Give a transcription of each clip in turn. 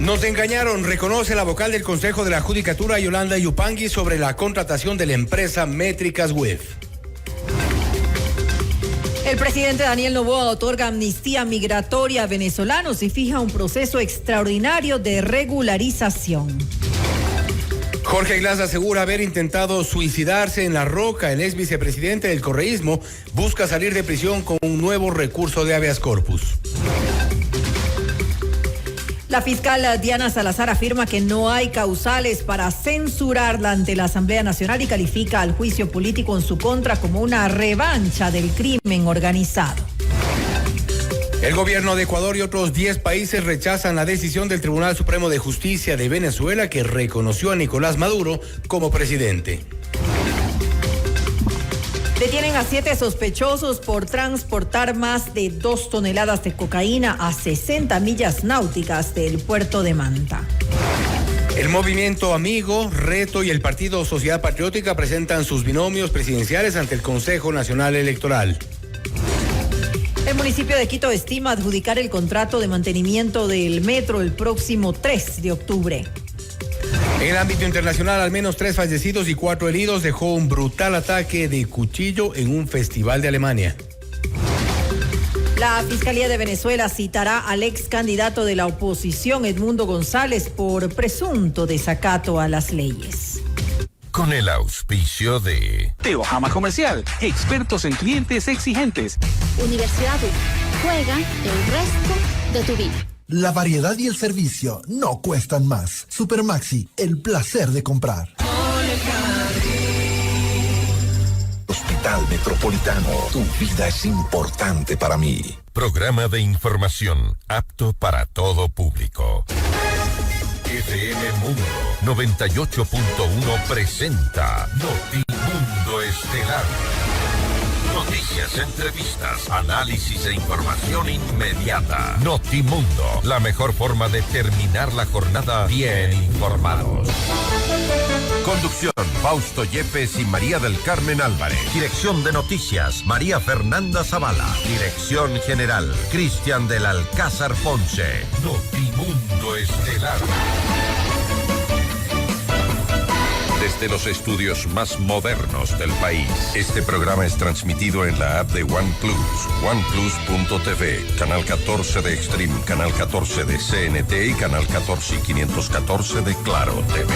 Nos engañaron, reconoce la vocal del Consejo de la Judicatura, Yolanda Yupangui, sobre la contratación de la empresa Métricas Web. El presidente Daniel Noboa otorga amnistía migratoria a venezolanos y fija un proceso extraordinario de regularización. Jorge Glass asegura haber intentado suicidarse en La Roca. El ex vicepresidente del correísmo busca salir de prisión con un nuevo recurso de habeas corpus. La fiscal Diana Salazar afirma que no hay causales para censurarla ante la Asamblea Nacional y califica al juicio político en su contra como una revancha del crimen organizado. El gobierno de Ecuador y otros 10 países rechazan la decisión del Tribunal Supremo de Justicia de Venezuela que reconoció a Nicolás Maduro como presidente. Detienen a 7 sospechosos por transportar más de 2 toneladas de cocaína a 60 millas náuticas del puerto de Manta. El Movimiento Amigo, Reto y el Partido Sociedad Patriótica presentan sus binomios presidenciales ante el Consejo Nacional Electoral. El municipio de Quito estima adjudicar el contrato de mantenimiento del metro el próximo 3 de octubre. En el ámbito internacional, al menos 3 fallecidos y 4 heridos dejó un brutal ataque de cuchillo en un festival de Alemania. La Fiscalía de Venezuela citará al ex candidato de la oposición, Edmundo González, por presunto desacato a las leyes. Con el auspicio de Teohama Comercial, expertos en clientes exigentes. Universidad U, juega el resto de tu vida. La variedad y el servicio no cuestan más. Supermaxi, el placer de comprar. Hospital Metropolitano, tu vida es importante para mí. Programa de información apto para todo público. FM Mundo 98.1 presenta Notimundo Estelar. Noticias, entrevistas, análisis e información inmediata. Notimundo, la mejor forma de terminar la jornada bien informados. Conducción, Fausto Yepes y María del Carmen Álvarez. Dirección de noticias, María Fernanda Zavala. Dirección general, Cristian del Alcázar Ponce. Notimundo Estelar. Desde los estudios más modernos del país, este programa es transmitido en la app de OnePlus, oneplus.tv, canal 14 de Extreme, canal 14 de CNT y canal 14 y 514 de Claro TV.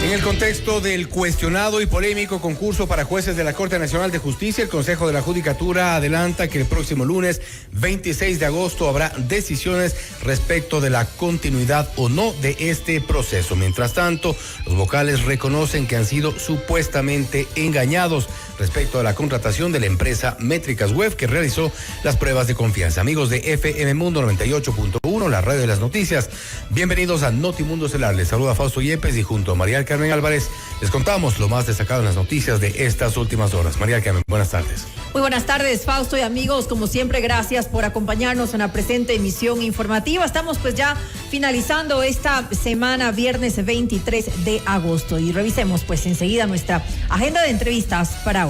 En el contexto del cuestionado y polémico concurso para jueces de la Corte Nacional de Justicia, el Consejo de la Judicatura adelanta que el próximo lunes 26 de agosto habrá decisiones respecto de la continuidad o no de este proceso. Mientras tanto, los vocales reconocen que han sido supuestamente engañados respecto a la contratación de la empresa Métricas Web que realizó las pruebas de confianza. Amigos de FM Mundo 98.1, la radio de las noticias, bienvenidos a Notimundo Estelar. Les saluda Fausto Yepes y junto a María del Carmen Álvarez les contamos lo más destacado en las noticias de estas últimas horas. María del Carmen, buenas tardes. Muy buenas tardes, Fausto y amigos. Como siempre, gracias por acompañarnos en la presente emisión informativa. Estamos pues ya finalizando esta semana, viernes 23 de agosto. Y revisemos pues enseguida nuestra agenda de entrevistas para hoy.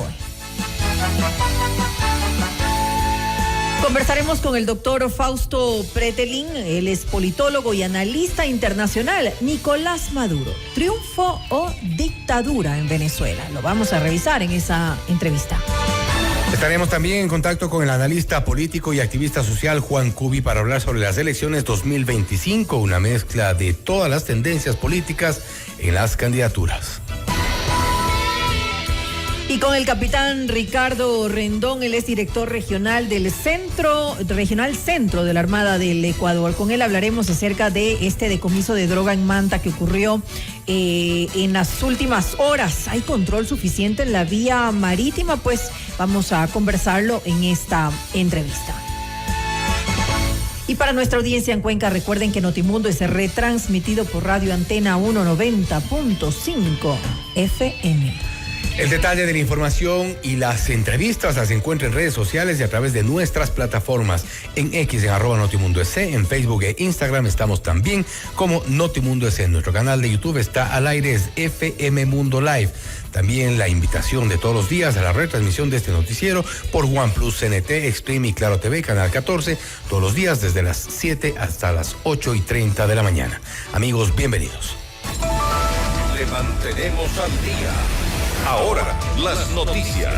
Conversaremos con el doctor Fausto Pretelín, él es politólogo y analista internacional. Nicolás Maduro, ¿triunfo o dictadura en Venezuela? Lo vamos a revisar en esa entrevista. Estaremos también en contacto con el analista político y activista social Juan Cubi para hablar sobre las elecciones 2025, una mezcla de todas las tendencias políticas en las candidaturas. Y con el capitán Ricardo Rendón, él es director regional del Centro de la Armada del Ecuador. Con él hablaremos acerca de este decomiso de droga en Manta que ocurrió en las últimas horas. ¿Hay control suficiente en la vía marítima? Pues vamos a conversarlo en esta entrevista. Y para nuestra audiencia en Cuenca, recuerden que Notimundo es retransmitido por Radio Antena 190.5 FM. El detalle de la información y las entrevistas las encuentra en redes sociales y a través de nuestras plataformas en X, en @NotimundoEC, en Facebook e Instagram estamos también como NotimundoEC. Nuestro canal de YouTube está al aire, es FM Mundo Live. También la invitación de todos los días a la retransmisión de este noticiero por OnePlus, CNT, Extreme y Claro TV, Canal 14, todos los días desde las 7 hasta las 8:30 de la mañana. Amigos, bienvenidos. Le mantenemos al día. Ahora, las noticias.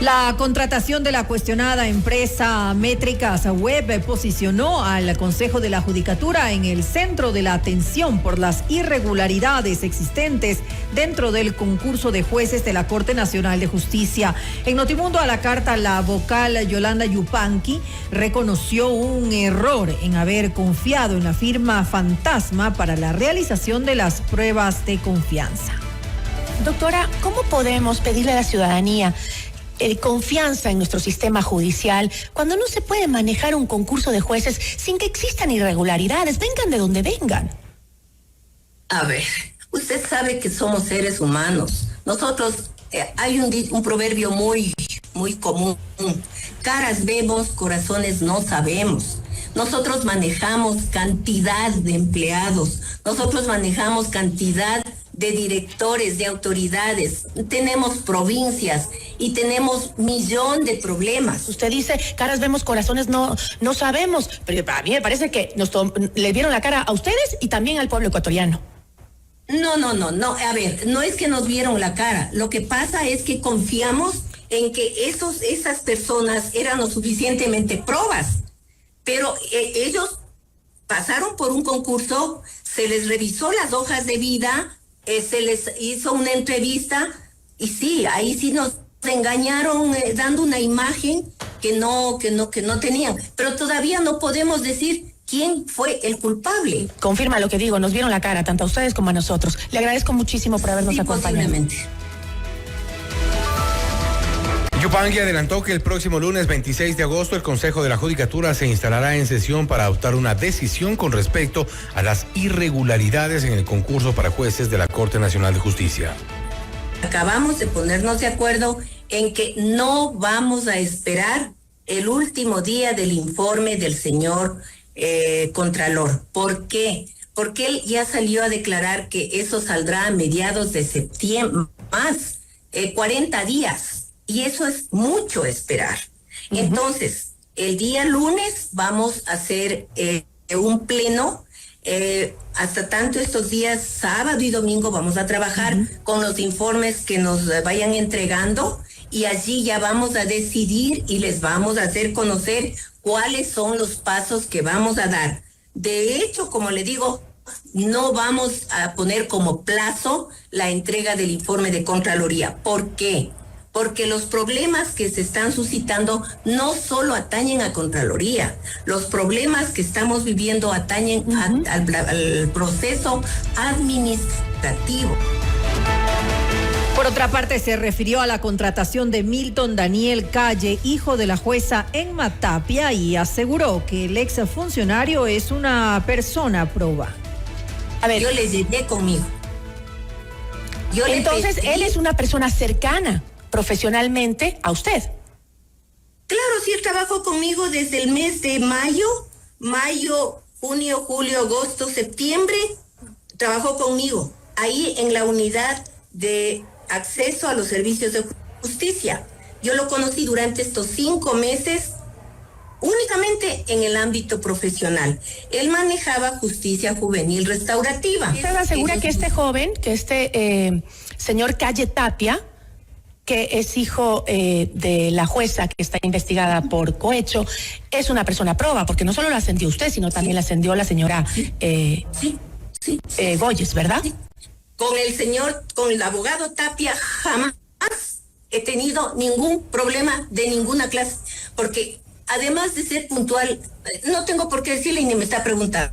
La contratación de la cuestionada empresa Métricas Web posicionó al Consejo de la Judicatura en el centro de la atención por las irregularidades existentes dentro del concurso de jueces de la Corte Nacional de Justicia. En Notimundo a la Carta, la vocal Yolanda Yupanqui reconoció un error en haber confiado en la firma fantasma para la realización de las pruebas de confianza. Doctora, ¿cómo podemos pedirle a la ciudadanía confianza en nuestro sistema judicial cuando no se puede manejar un concurso de jueces sin que existan irregularidades, vengan de donde vengan? A ver, usted sabe que somos seres humanos. Nosotros, hay un proverbio muy común. Caras vemos, corazones no sabemos. Nosotros manejamos cantidad de empleados. Nosotros manejamos cantidad de directores, de autoridades, tenemos provincias y tenemos millón de problemas. Usted dice, caras vemos, corazones no sabemos, pero a mí me parece que le vieron la cara a ustedes y también al pueblo ecuatoriano. No, a ver, no es que nos vieron la cara, lo que pasa es que confiamos en que esas personas eran lo suficientemente probas, pero ellos pasaron por un concurso, se les revisó las hojas de vida, se les hizo una entrevista y sí, ahí sí nos engañaron dando una imagen que no tenían, pero todavía no podemos decir quién fue el culpable. Confirma lo que digo, nos vieron la cara tanto a ustedes como a nosotros. Le agradezco muchísimo por habernos acompañado. Posiblemente. Yupanqui adelantó que el próximo lunes 26 de agosto el Consejo de la Judicatura se instalará en sesión para adoptar una decisión con respecto a las irregularidades en el concurso para jueces de la Corte Nacional de Justicia. Acabamos de ponernos de acuerdo en que no vamos a esperar el último día del informe del señor Contralor. ¿Por qué? Porque él ya salió a declarar que eso saldrá a mediados de septiembre, más 40 días. Y eso es mucho esperar. Entonces, el día lunes vamos a hacer un pleno. Hasta tanto estos días, sábado y domingo, vamos a trabajar con los informes que nos vayan entregando y allí ya vamos a decidir y les vamos a hacer conocer cuáles son los pasos que vamos a dar. De hecho, como le digo, no vamos a poner como plazo la entrega del informe de Contraloría. ¿Por qué? Porque los problemas que se están suscitando no solo atañen a Contraloría, los problemas que estamos viviendo atañen al proceso administrativo. Por otra parte, se refirió a la contratación de Milton Daniel Calle, hijo de la jueza Enma Tapia, y aseguró que el exfuncionario es una persona proba. A ver, yo les llevé conmigo. Entonces, él es una persona cercana profesionalmente a usted. Claro, sí, él trabajó conmigo desde el mes de mayo, junio, julio, agosto, septiembre, trabajó conmigo, ahí en la unidad de acceso a los servicios de justicia. Yo lo conocí durante estos 5 meses, únicamente en el ámbito profesional. Él manejaba justicia juvenil restaurativa. ¿Usted asegura que este joven, que este señor Calle Tapia, que es hijo de la jueza que está investigada por cohecho, es una persona proba, porque no solo la ascendió usted, sino también la ascendió la señora Goyes, ¿verdad? Sí. Con el abogado Tapia jamás he tenido ningún problema de ninguna clase, porque además de ser puntual, no tengo por qué decirle y ni me está preguntando,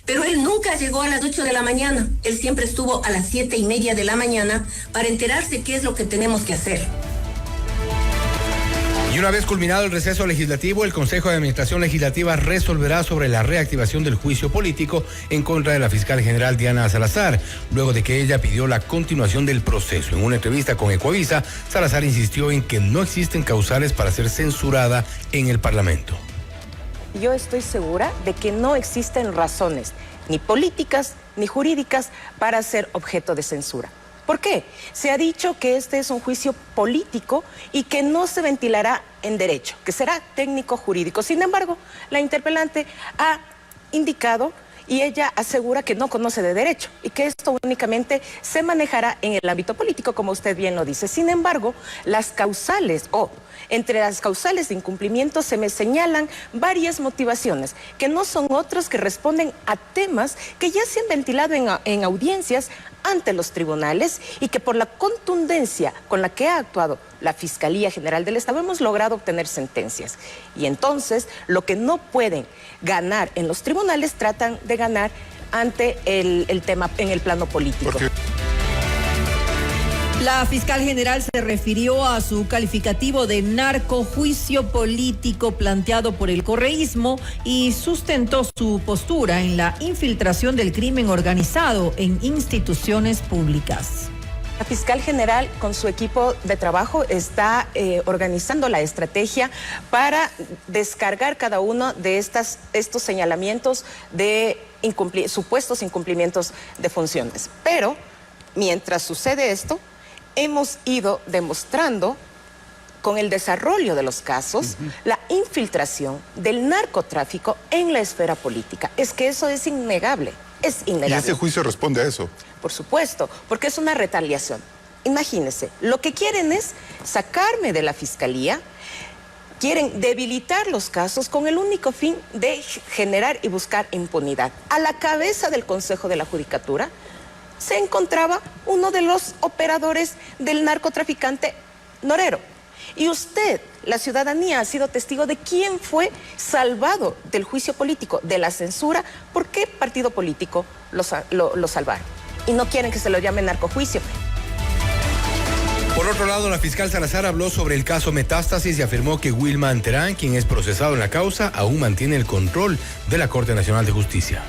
pero él nunca llegó a las 8 de la mañana, él siempre estuvo a las 7:30 de la mañana para enterarse qué es lo que tenemos que hacer. una vez culminado el receso legislativo, el Consejo de Administración Legislativa resolverá sobre la reactivación del juicio político en contra de la fiscal general Diana Salazar, luego de que ella pidió la continuación del proceso. En una entrevista con Ecuavisa, Salazar insistió en que no existen causales para ser censurada en el Parlamento. Yo estoy segura de que no existen razones, ni políticas ni jurídicas, para ser objeto de censura. ¿Por qué? Se ha dicho que este es un juicio político y que no se ventilará en derecho, que será técnico-jurídico. Sin embargo, la interpelante ha indicado y ella asegura que no conoce de derecho y que esto únicamente se manejará en el ámbito político, como usted bien lo dice. Sin embargo, las causales entre las causales de incumplimiento se me señalan varias motivaciones que no son otras que responden a temas que ya se han ventilado en audiencias ante los tribunales y que por la contundencia con la que ha actuado la Fiscalía General del Estado hemos logrado obtener sentencias. Y entonces lo que no pueden ganar en los tribunales tratan de ganar ante el tema en el plano político. La fiscal general se refirió a su calificativo de narcojuicio político planteado por el correísmo y sustentó su postura en la infiltración del crimen organizado en instituciones públicas. La fiscal general con su equipo de trabajo está organizando la estrategia para descargar cada uno de estos señalamientos de supuestos incumplimientos de funciones. Pero mientras sucede esto, hemos ido demostrando con el desarrollo de los casos la infiltración del narcotráfico en la esfera política. Es que eso es innegable, es innegable. ¿Y este juicio responde a eso? Por supuesto, porque es una retaliación. Imagínense, lo que quieren es sacarme de la fiscalía, quieren debilitar los casos con el único fin de generar y buscar impunidad. A la cabeza del Consejo de la Judicatura se encontraba uno de los operadores del narcotraficante Norero. Y usted, la ciudadanía, ha sido testigo de quién fue salvado del juicio político, de la censura. ¿Por qué partido político lo salvaron? Y no quieren que se lo llame narcojuicio. Por otro lado, la fiscal Salazar habló sobre el caso Metástasis y afirmó que Wilman Terán, quien es procesado en la causa, aún mantiene el control de la Corte Nacional de Justicia.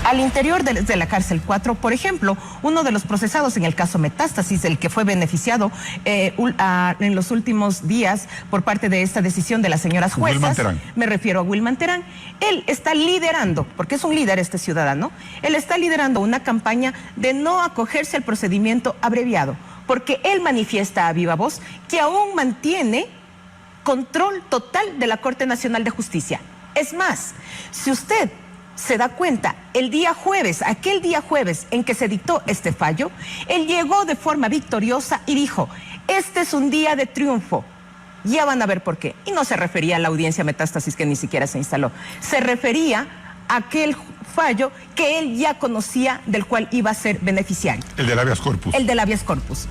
Al interior de la cárcel 4, por ejemplo, uno de los procesados en el caso Metástasis, el que fue beneficiado en los últimos días por parte de esta decisión de las señoras juezas, me refiero a Wilman Terán, él está liderando, porque es un líder este ciudadano, él está liderando una campaña de no acogerse al procedimiento abreviado, porque él manifiesta a viva voz que aún mantiene control total de la Corte Nacional de Justicia. Es más, si usted se da cuenta, el día jueves, aquel día jueves en que se dictó este fallo, él llegó de forma victoriosa y dijo, este es un día de triunfo, ya van a ver por qué. Y no se refería a la audiencia Metástasis que ni siquiera se instaló, se refería a aquel fallo que él ya conocía, del cual iba a ser beneficiario. El del habeas corpus. El del habeas corpus.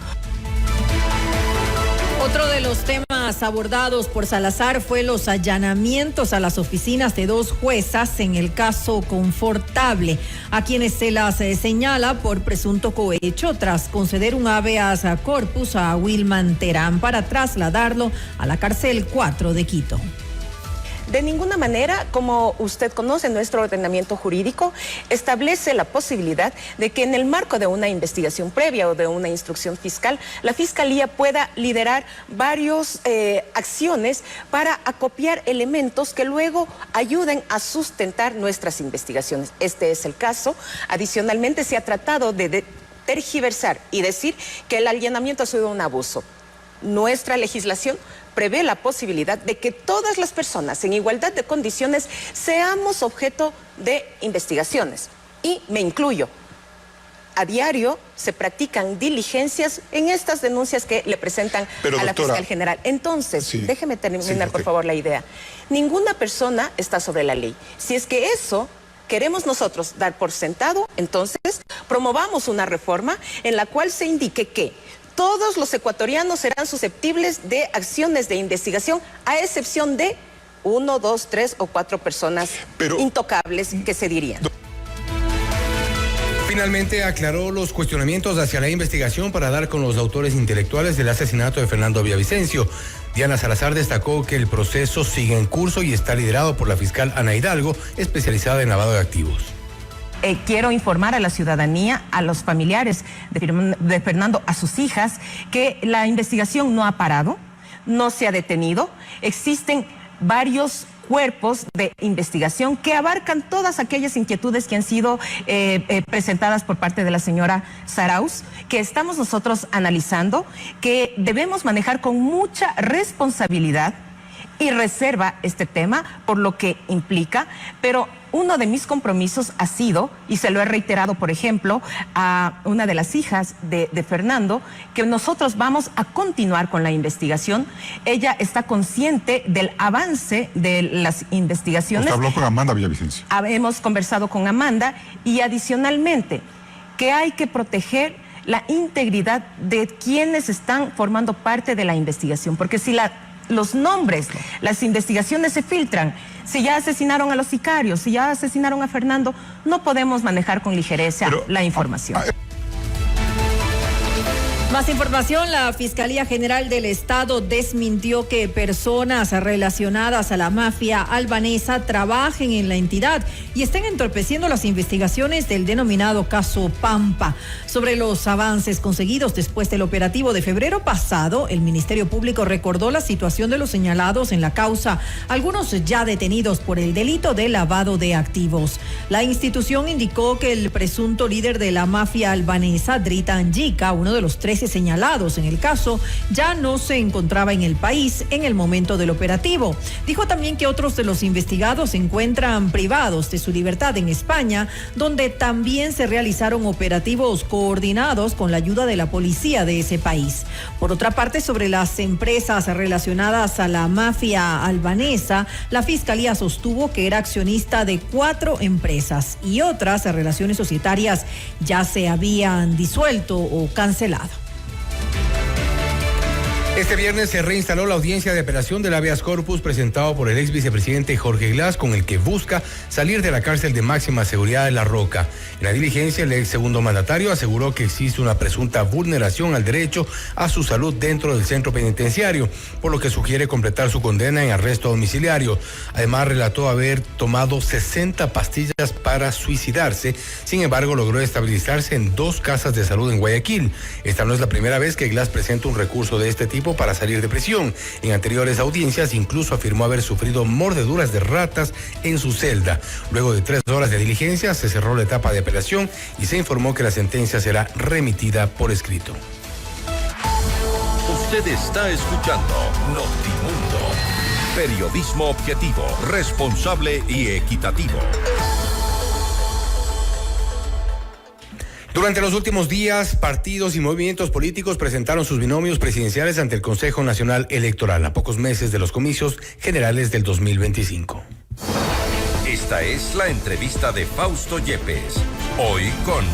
Otro de los temas abordados por Salazar fue los allanamientos a las oficinas de dos juezas en el caso Confortable, a quienes se las señala por presunto cohecho tras conceder un habeas corpus a Wilman Terán para trasladarlo a la cárcel 4 de Quito. De ninguna manera, como usted conoce, nuestro ordenamiento jurídico establece la posibilidad de que en el marco de una investigación previa o de una instrucción fiscal, la Fiscalía pueda liderar varias acciones para acopiar elementos que luego ayuden a sustentar nuestras investigaciones. Este es el caso. Adicionalmente, se ha tratado de tergiversar y decir que el allanamiento ha sido un abuso. Nuestra legislación prevé la posibilidad de que todas las personas en igualdad de condiciones seamos objeto de investigaciones. Y me incluyo. A diario se practican diligencias en estas denuncias que le presentan a la fiscal general. Entonces, déjeme terminar por favor la idea. Ninguna persona está sobre la ley. Si es que eso queremos nosotros dar por sentado, entonces promovamos una reforma en la cual se indique que todos los ecuatorianos serán susceptibles de acciones de investigación, a excepción de 1, 2, 3 o 4 personas intocables que se dirían. Finalmente aclaró los cuestionamientos hacia la investigación para dar con los autores intelectuales del asesinato de Fernando Villavicencio. Diana Salazar destacó que el proceso sigue en curso y está liderado por la fiscal Ana Hidalgo, especializada en lavado de activos. Quiero informar a la ciudadanía, a los familiares de Fernando, a sus hijas, que la investigación no ha parado, no se ha detenido. Existen varios cuerpos de investigación que abarcan todas aquellas inquietudes que han sido presentadas por parte de la señora Zarauz, que estamos nosotros analizando, que debemos manejar con mucha responsabilidad y reserva este tema por lo que implica, pero uno de mis compromisos ha sido, y se lo he reiterado, por ejemplo, a una de las hijas de Fernando, que nosotros vamos a continuar con la investigación. Ella está consciente del avance de las investigaciones. ¿Usted habló con Amanda Villavicencio? Hemos conversado con Amanda y adicionalmente que hay que proteger la integridad de quienes están formando parte de la investigación, porque si los nombres, las investigaciones se filtran, si ya asesinaron a los sicarios, si ya asesinaron a Fernando, no podemos manejar con ligereza la información. Más información, la Fiscalía General del Estado desmintió que personas relacionadas a la mafia albanesa trabajen en la entidad y estén entorpeciendo las investigaciones del denominado caso Pampa. Sobre los avances conseguidos después del operativo de febrero pasado, el Ministerio Público recordó la situación de los señalados en la causa, algunos ya detenidos por el delito de lavado de activos. La institución indicó que el presunto líder de la mafia albanesa, Dritan Jika, uno de los 13 señalados en el caso, ya no se encontraba en el país en el momento del operativo. Dijo también que otros de los investigados se encuentran privados de su libertad en España, donde también se realizaron operativos coordinados con la ayuda de la policía de ese país. Por otra parte, sobre las empresas relacionadas a la mafia albanesa, la Fiscalía sostuvo que era accionista de 4 empresas y otras relaciones societarias ya se habían disuelto o cancelado. Este viernes se reinstaló la audiencia de apelación del habeas corpus presentado por el ex vicepresidente Jorge Glass, con el que busca salir de la cárcel de máxima seguridad de La Roca. En la diligencia, el ex segundo mandatario aseguró que existe una presunta vulneración al derecho a su salud dentro del centro penitenciario, por lo que sugiere completar su condena en arresto domiciliario. Además, relató haber tomado 60 pastillas para suicidarse. Sin embargo, logró estabilizarse en 2 casas de salud en Guayaquil. Esta no es la primera vez que Glass presenta un recurso de este tipo para salir de prisión. En anteriores audiencias incluso afirmó haber sufrido mordeduras de ratas en su celda. Luego de 3 horas de diligencia se cerró la etapa de apelación y se informó que la sentencia será remitida por escrito. Usted está escuchando Notimundo. Periodismo objetivo, responsable y equitativo. Durante los últimos días, partidos y movimientos políticos presentaron sus binomios presidenciales ante el Consejo Nacional Electoral, a pocos meses de los comicios generales del 2025. Esta es la entrevista de Fausto Yepes, hoy con...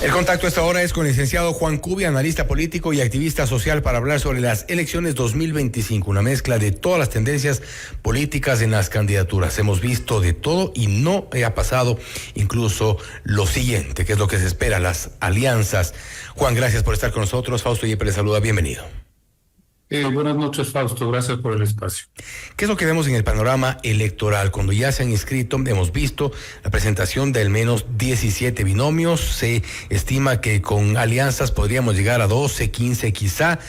El contacto a esta hora es con el licenciado Juan Cubi, analista político y activista social, para hablar sobre las elecciones 2025, una mezcla de todas las tendencias políticas en las candidaturas. Hemos visto de todo y no ha pasado incluso lo siguiente, que es lo que se espera, las alianzas. Juan, gracias por estar con nosotros. Fausto Yepes le saluda, bienvenido. Buenas noches, Fausto, gracias por el espacio. ¿Qué es lo que vemos en el panorama electoral? Cuando ya se han inscrito, hemos visto la presentación de al menos 17 binomios. Se estima que con alianzas podríamos llegar a 12, 15 quizá.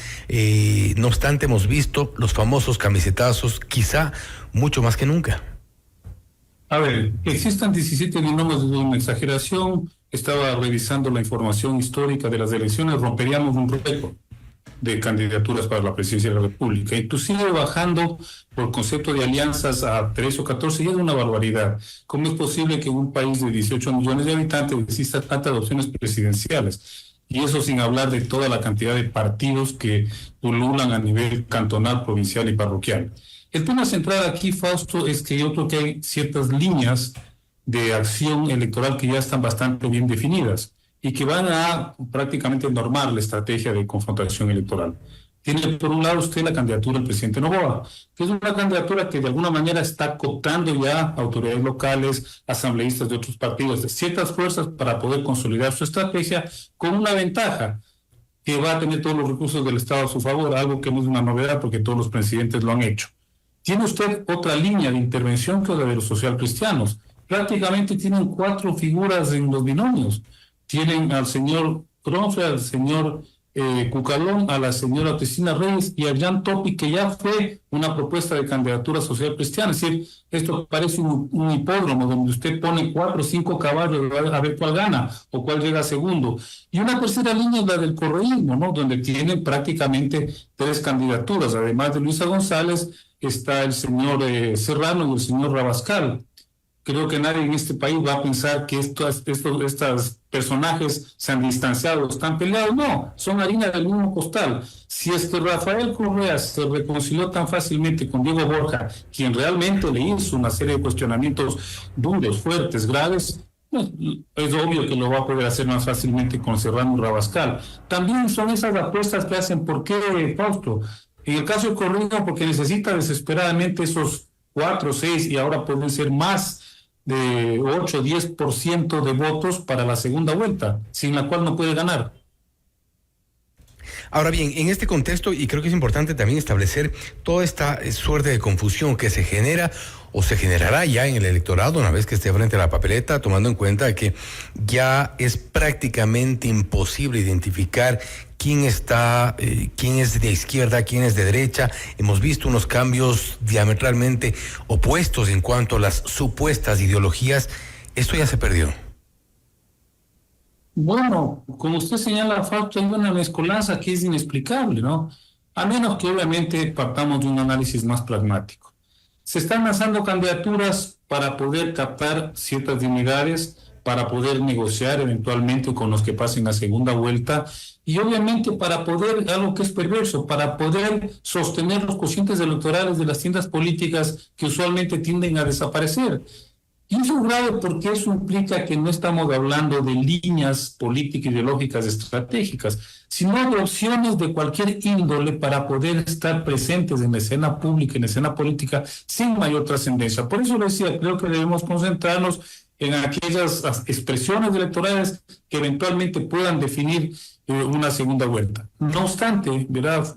No obstante, hemos visto los famosos camisetazos, quizá mucho más que nunca. A ver, que existan 17 binomios es una exageración. Estaba revisando la información histórica de las elecciones, romperíamos un récord de candidaturas para la presidencia de la República. Inclusive bajando por concepto de alianzas a 13 o 14 ya es una barbaridad. ¿Cómo es posible que en un país de 18 millones de habitantes exista tantas opciones presidenciales? Y eso sin hablar de toda la cantidad de partidos que pululan a nivel cantonal, provincial y parroquial. El tema central aquí, Fausto, es que yo creo que hay ciertas líneas de acción electoral que ya están bastante bien definidas y que van a prácticamente normar la estrategia de confrontación electoral. Tiene por un lado usted la candidatura del presidente Noboa, que es una candidatura que de alguna manera está cooptando ya autoridades locales, asambleístas de otros partidos, de ciertas fuerzas para poder consolidar su estrategia con una ventaja. que va a tener todos los recursos del Estado a su favor, algo que no es una novedad porque todos los presidentes lo han hecho. Tiene usted otra línea de intervención que la de los socialcristianos. Prácticamente tienen 4 figuras en los binomios. Tienen al señor Cronfe, al señor Cucalón, a la señora Cristina Reyes y a Jan Topi, que ya fue una propuesta de candidatura social cristiana. Es decir, esto parece un hipódromo donde usted pone 4 o 5 caballos a ver cuál gana o cuál llega segundo. Y una tercera línea es la del correísmo, ¿no? Donde tienen prácticamente 3 candidaturas. Además de Luisa González, está el señor Serrano y el señor Rabascal. Creo que nadie en este país va a pensar que estos personajes se han distanciado, están peleados. No, son harina del mismo costal. Si es que Rafael Correa se reconcilió tan fácilmente con Diego Borja, quien realmente le hizo una serie de cuestionamientos duros, fuertes, graves, es obvio que lo va a poder hacer más fácilmente con Serrano y Rabascal. También son esas apuestas que hacen. ¿Por qué, Fausto? En el caso de Correa, porque necesita desesperadamente esos 4, 6 y ahora pueden ser más de 8, 10% de votos para la segunda vuelta, sin la cual no puede ganar. Ahora bien, en este contexto, y creo que es importante también establecer toda esta suerte de confusión que se genera o se generará ya en el electorado una vez que esté frente a la papeleta, tomando en cuenta que ya es prácticamente imposible identificar quién es de izquierda, quién es de derecha. Hemos visto unos cambios diametralmente opuestos en cuanto a las supuestas ideologías. Esto ya se perdió. Bueno, como usted señala, Fausto, hay una mezcolanza que es inexplicable, ¿no? A menos que obviamente partamos de un análisis más pragmático. Se están lanzando candidaturas para poder captar ciertas dignidades, para poder negociar eventualmente con los que pasen a segunda vuelta y obviamente para poder, algo que es perverso, para poder sostener los cocientes electorales de las tiendas políticas que usualmente tienden a desaparecer. Y eso es grave porque eso implica que no estamos hablando de líneas políticas, ideológicas, estratégicas, sino de opciones de cualquier índole para poder estar presentes en la escena pública, en la escena política, sin mayor trascendencia. Por eso le decía, creo que debemos concentrarnos en aquellas expresiones electorales que eventualmente puedan definir una segunda vuelta. No obstante, ¿verdad,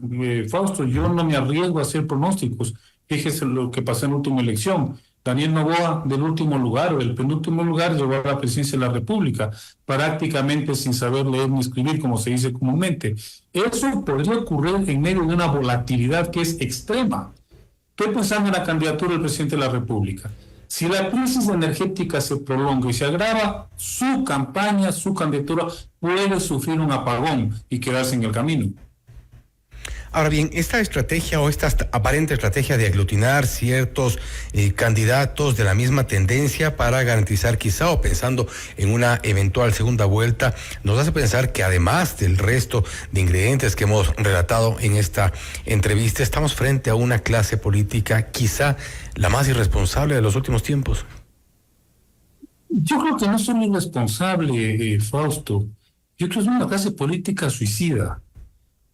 Fausto? Yo no me arriesgo a hacer pronósticos. Fíjese lo que pasó en la última elección. Daniel Noboa, del último lugar o del penúltimo lugar, llegó a la presidencia de la República, prácticamente sin saber leer ni escribir, como se dice comúnmente. Eso podría ocurrir en medio de una volatilidad que es extrema. Estoy pensando en la candidatura del presidente de la República. Si la crisis energética se prolonga y se agrava, su campaña, su candidatura puede sufrir un apagón y quedarse en el camino. Ahora bien, esta estrategia o esta aparente estrategia de aglutinar ciertos candidatos de la misma tendencia para garantizar quizá o pensando en una eventual segunda vuelta, nos hace pensar que además del resto de ingredientes que hemos relatado en esta entrevista, estamos frente a una clase política quizá la más irresponsable de los últimos tiempos. Yo creo que no son irresponsables, Fausto. Yo creo que es una clase política suicida.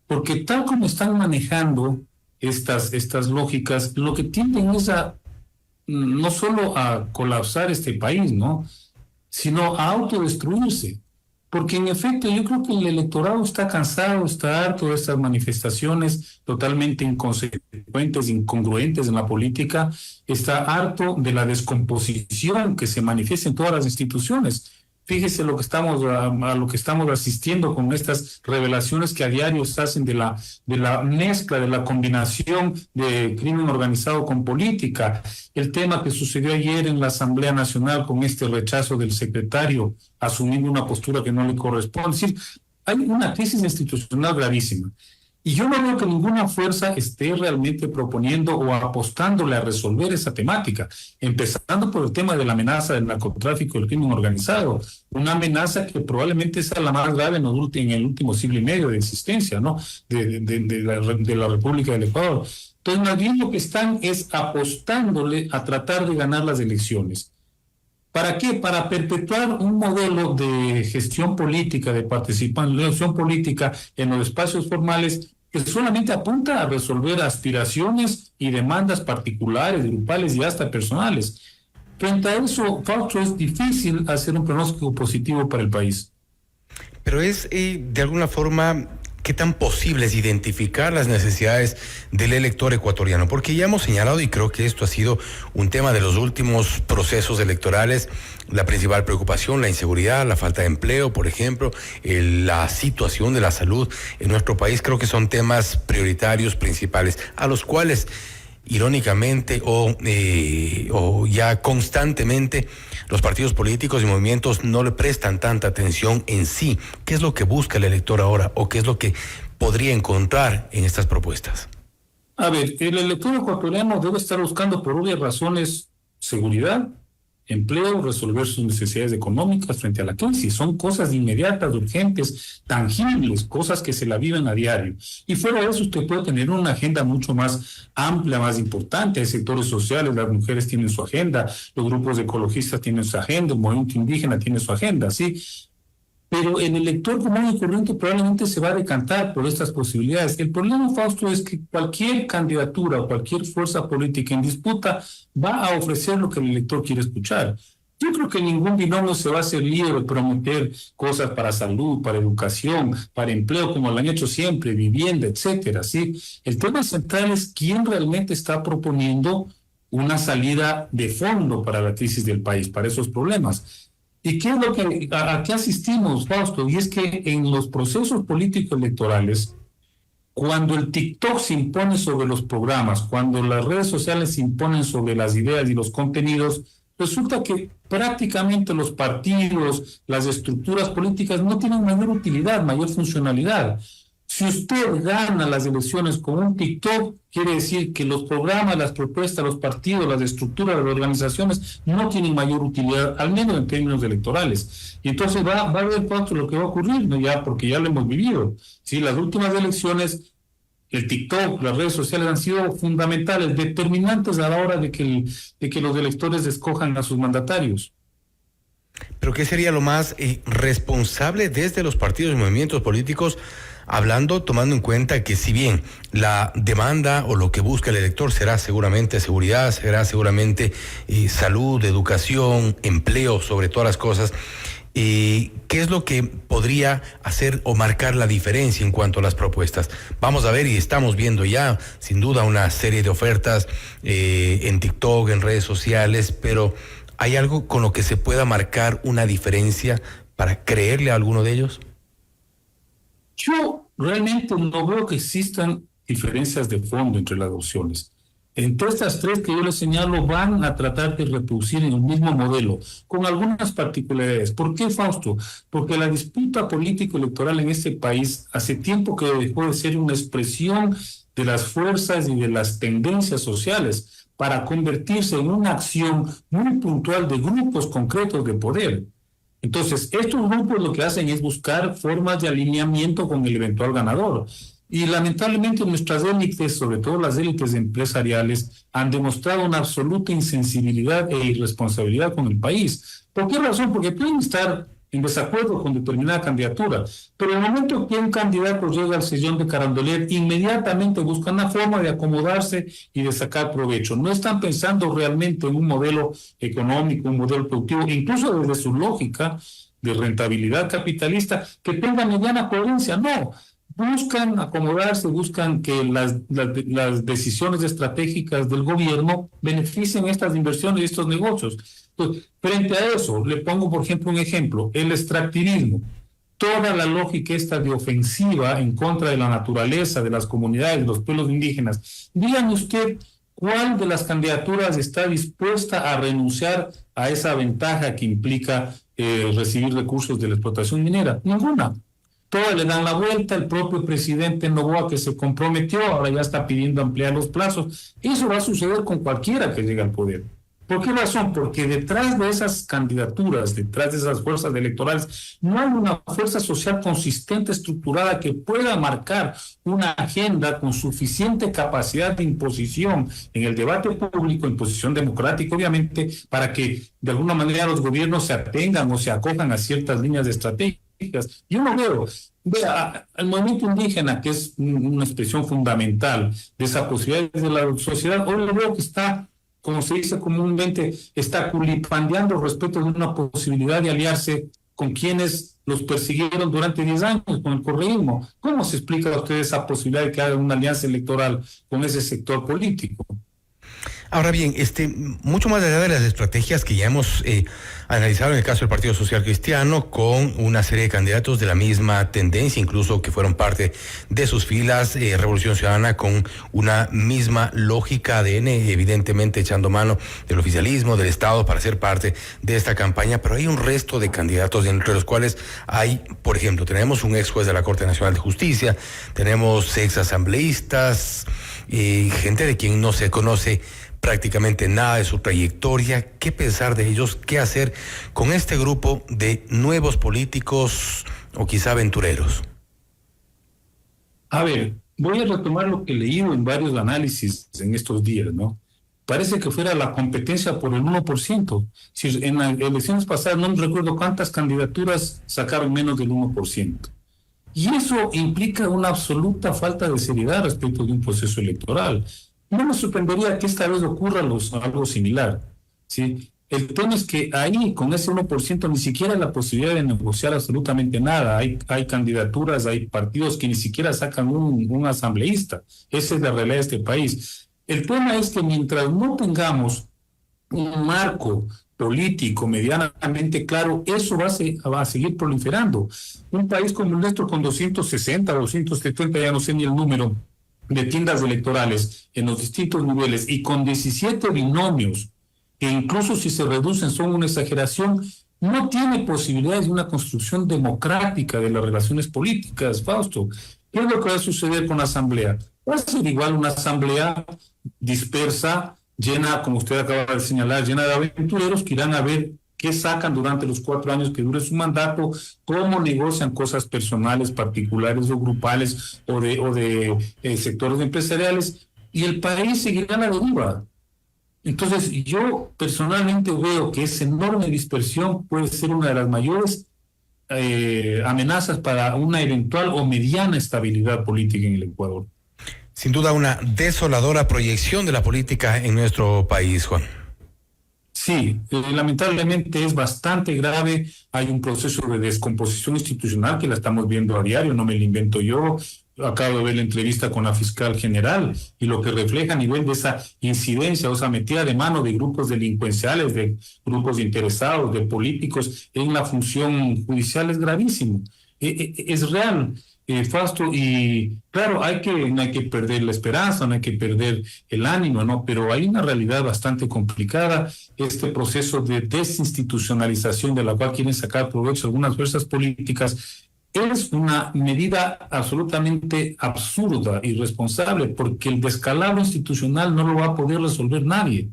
Porque tal como están manejando estas lógicas, lo que tienden es a no solo a colapsar este país, ¿no?, sino a autodestruirse. Porque en efecto yo creo que el electorado está cansado, está harto de estas manifestaciones totalmente inconsecuentes, incongruentes en la política, está harto de la descomposición que se manifiesta en todas las instituciones. Fíjese a lo que estamos asistiendo con estas revelaciones que a diario se hacen de la mezcla, de la combinación de crimen organizado con política. El tema que sucedió ayer en la Asamblea Nacional con este rechazo del secretario asumiendo una postura que no le corresponde. Es decir, hay una crisis institucional gravísima. Y yo no veo que ninguna fuerza esté realmente proponiendo o apostándole a resolver esa temática, empezando por el tema de la amenaza del narcotráfico y el crimen organizado, una amenaza que probablemente sea la más grave en el último siglo y medio de existencia, ¿no?, de la República del Ecuador. Entonces, más bien lo que están es apostándole a tratar de ganar las elecciones. ¿Para qué? Para perpetuar un modelo de gestión política, de participación política en los espacios formales que solamente apunta a resolver aspiraciones y demandas particulares, grupales y hasta personales. Frente a eso, Fausto, es difícil hacer un pronóstico positivo para el país. Pero es de alguna forma ¿qué tan posible es identificar las necesidades del elector ecuatoriano? Porque ya hemos señalado, y creo que esto ha sido un tema de los últimos procesos electorales, la principal preocupación, la inseguridad, la falta de empleo, por ejemplo, la situación de la salud en nuestro país. Creo que son temas prioritarios, principales, a los cuales irónicamente o ya constantemente los partidos políticos y movimientos no le prestan tanta atención en sí. ¿Qué es lo que busca el elector ahora o qué es lo que podría encontrar en estas propuestas? A ver, el elector ecuatoriano debe estar buscando por obvias razones seguridad, empleo, resolver sus necesidades económicas frente a la crisis. Son cosas inmediatas, urgentes, tangibles, cosas que se la viven a diario. Y fuera de eso usted puede tener una agenda mucho más amplia, más importante. Hay sectores sociales, las mujeres tienen su agenda, los grupos ecologistas tienen su agenda, el movimiento indígena tiene su agenda, ¿sí? Pero el elector común y corriente probablemente se va a decantar por estas posibilidades. El problema, Fausto, es que cualquier candidatura o cualquier fuerza política en disputa va a ofrecer lo que el elector quiere escuchar. Yo creo que ningún binomio se va a hacer libre de prometer cosas para salud, para educación, para empleo, como lo han hecho siempre, vivienda, etcétera, ¿sí? El tema central es quién realmente está proponiendo una salida de fondo para la crisis del país, para esos problemas. ¿Y qué es lo que a qué asistimos, Fausto? Y es que en los procesos políticos electorales, cuando el TikTok se impone sobre los programas, cuando las redes sociales se imponen sobre las ideas y los contenidos, resulta que prácticamente los partidos, las estructuras políticas no tienen mayor utilidad, mayor funcionalidad. Si usted gana las elecciones con un TikTok, quiere decir que los programas, las propuestas, los partidos, las estructuras, las organizaciones no tienen mayor utilidad, al menos en términos electorales. Y entonces va a haber pronto lo que va a ocurrir, ¿no? Ya, porque ya lo hemos vivido. ¿Sí? Las últimas elecciones, el TikTok, las redes sociales han sido fundamentales, determinantes a la hora de que los electores escojan a sus mandatarios. ¿Pero qué sería lo más responsable desde los partidos y movimientos políticos? Hablando, tomando en cuenta que si bien la demanda o lo que busca el elector será seguramente seguridad, será seguramente salud, educación, empleo, sobre todas las cosas, ¿qué es lo que podría hacer o marcar la diferencia en cuanto a las propuestas? Vamos a ver y estamos viendo ya, sin duda, una serie de ofertas en TikTok, en redes sociales, pero ¿hay algo con lo que se pueda marcar una diferencia para creerle a alguno de ellos? Yo realmente no veo que existan diferencias de fondo entre las opciones. Entre estas tres que yo les señalo van a tratar de reproducir en el mismo modelo, con algunas particularidades. ¿Por qué, Fausto? Porque la disputa político-electoral en este país hace tiempo que dejó de ser una expresión de las fuerzas y de las tendencias sociales para convertirse en una acción muy puntual de grupos concretos de poder. Entonces, estos grupos lo que hacen es buscar formas de alineamiento con el eventual ganador. Y lamentablemente nuestras élites, sobre todo las élites empresariales, han demostrado una absoluta insensibilidad e irresponsabilidad con el país. ¿Por qué razón? Porque pueden estar en desacuerdo con determinada candidatura, pero en el momento que un candidato llega al sillón de Carondelet, inmediatamente buscan una forma de acomodarse y de sacar provecho. No están pensando realmente en un modelo económico, un modelo productivo, incluso desde su lógica de rentabilidad capitalista, que tenga mediana coherencia. No, buscan acomodarse, buscan que las decisiones estratégicas del gobierno beneficien estas inversiones y estos negocios. Entonces, frente a eso, le pongo, por ejemplo, un ejemplo, el extractivismo. Toda la lógica esta de ofensiva en contra de la naturaleza, de las comunidades, de los pueblos indígenas. Dígame usted, ¿cuál de las candidaturas está dispuesta a renunciar a esa ventaja que implica recibir recursos de la explotación minera? Ninguna. Todas le dan la vuelta, el propio presidente Noboa, que se comprometió, ahora ya está pidiendo ampliar los plazos. Eso va a suceder con cualquiera que llegue al poder. ¿Por qué razón? Porque detrás de esas candidaturas, detrás de esas fuerzas electorales, no hay una fuerza social consistente, estructurada, que pueda marcar una agenda con suficiente capacidad de imposición en el debate público, imposición democrática, obviamente, para que de alguna manera los gobiernos se atengan o se acojan a ciertas líneas de estrategia. Yo no vea el movimiento indígena, que es una expresión fundamental de esa posibilidad de la sociedad. Hoy lo veo que está, como se dice comúnmente, está culipandeando respecto de una posibilidad de aliarse con quienes los persiguieron durante 10 años con el correísmo. ¿Cómo se explica a usted esa posibilidad de que haga una alianza electoral con ese sector político? Ahora bien, mucho más allá de las estrategias que ya hemos analizado en el caso del Partido Social Cristiano, con una serie de candidatos de la misma tendencia, incluso que fueron parte de sus filas, Revolución Ciudadana con una misma lógica, ADN, evidentemente echando mano del oficialismo, del Estado para ser parte de esta campaña, pero hay un resto de candidatos entre los cuales hay, por ejemplo, tenemos un ex juez de la Corte Nacional de Justicia, tenemos ex asambleístas, gente de quien no se conoce prácticamente nada de su trayectoria. ¿Qué pensar de ellos? ¿Qué hacer con este grupo de nuevos políticos o quizá aventureros? A ver, voy a retomar lo que he leído en varios análisis en estos días, ¿no? Parece que fuera la competencia por el 1%. Si en las elecciones pasadas no recuerdo cuántas candidaturas sacaron menos del 1%. Y eso implica una absoluta falta de seriedad respecto de un proceso electoral. No me sorprendería que esta vez ocurra algo similar, ¿sí? El tema es que ahí, con ese 1%, ni siquiera hay la posibilidad de negociar absolutamente nada. Hay candidaturas, hay partidos que ni siquiera sacan un asambleísta. Esa es la realidad de este país. El tema es que mientras no tengamos un marco político medianamente claro, eso va a seguir proliferando. Un país como el nuestro, con 260, 270, ya no sé ni el número, de tiendas electorales en los distintos niveles y con 17 binomios, que incluso si se reducen son una exageración, no tiene posibilidades de una construcción democrática de las relaciones políticas, Fausto. ¿Qué es lo que va a suceder con la asamblea? Va a ser igual una asamblea dispersa, llena, como usted acaba de señalar, llena de aventureros que irán a ver qué sacan durante los 4 años que dure su mandato, cómo negocian cosas personales, particulares o grupales o de sectores empresariales, y el país seguirá a la deriva. Entonces, yo personalmente veo que esa enorme dispersión puede ser una de las mayores amenazas para una eventual o mediana estabilidad política en el Ecuador. Sin duda, una desoladora proyección de la política en nuestro país, Juan. Sí, lamentablemente es bastante grave. Hay un proceso de descomposición institucional que la estamos viendo a diario, no me lo invento yo. Acabo de ver la entrevista con la fiscal general y lo que refleja a nivel de esa incidencia o esa metida de mano de grupos delincuenciales, de grupos interesados, de políticos en la función judicial es gravísimo. Es real. Fausto, y claro, no hay que perder la esperanza, no hay que perder el ánimo, ¿no? Pero hay una realidad bastante complicada. Este proceso de desinstitucionalización de la cual quieren sacar provecho algunas fuerzas políticas es una medida absolutamente absurda, irresponsable, porque el descalabro institucional no lo va a poder resolver nadie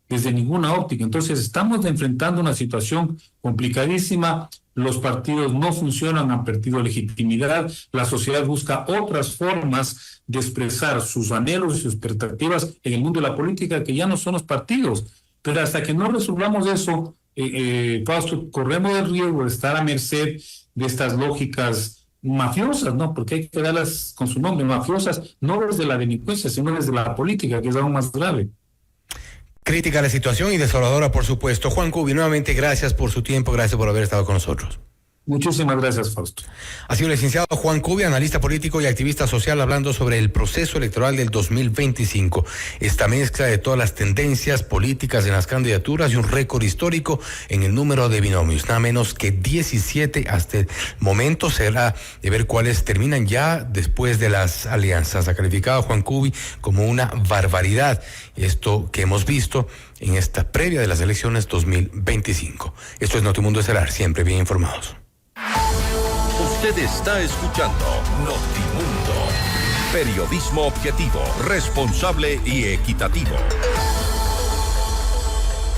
desde ninguna óptica. Entonces estamos enfrentando una situación complicadísima. Los partidos no funcionan, han perdido legitimidad, la sociedad busca otras formas de expresar sus anhelos y sus expectativas en el mundo de la política que ya no son los partidos. Pero hasta que no resolvamos eso, Fausto, corremos el riesgo de estar a merced de estas lógicas mafiosas, ¿no? Porque hay que darlas con su nombre, mafiosas, no desde la delincuencia, sino desde la política, que es aún más grave. Crítica a la situación y desoladora, por supuesto. Juan Cubi, nuevamente gracias por su tiempo, gracias por haber estado con nosotros. Muchísimas gracias, Fausto. Ha sido el licenciado Juan Cubi, analista político y activista social, hablando sobre el proceso electoral del 2025. Esta mezcla de todas las tendencias políticas en las candidaturas y un récord histórico en el número de binomios. Nada menos que 17 hasta el momento. Será de ver cuáles terminan ya después de las alianzas. Ha calificado a Juan Cubi como una barbaridad esto que hemos visto en esta previa de las elecciones 2025. Esto es Notimundo Estelar, siempre bien informados. Usted está escuchando Notimundo. Periodismo objetivo, responsable y equitativo.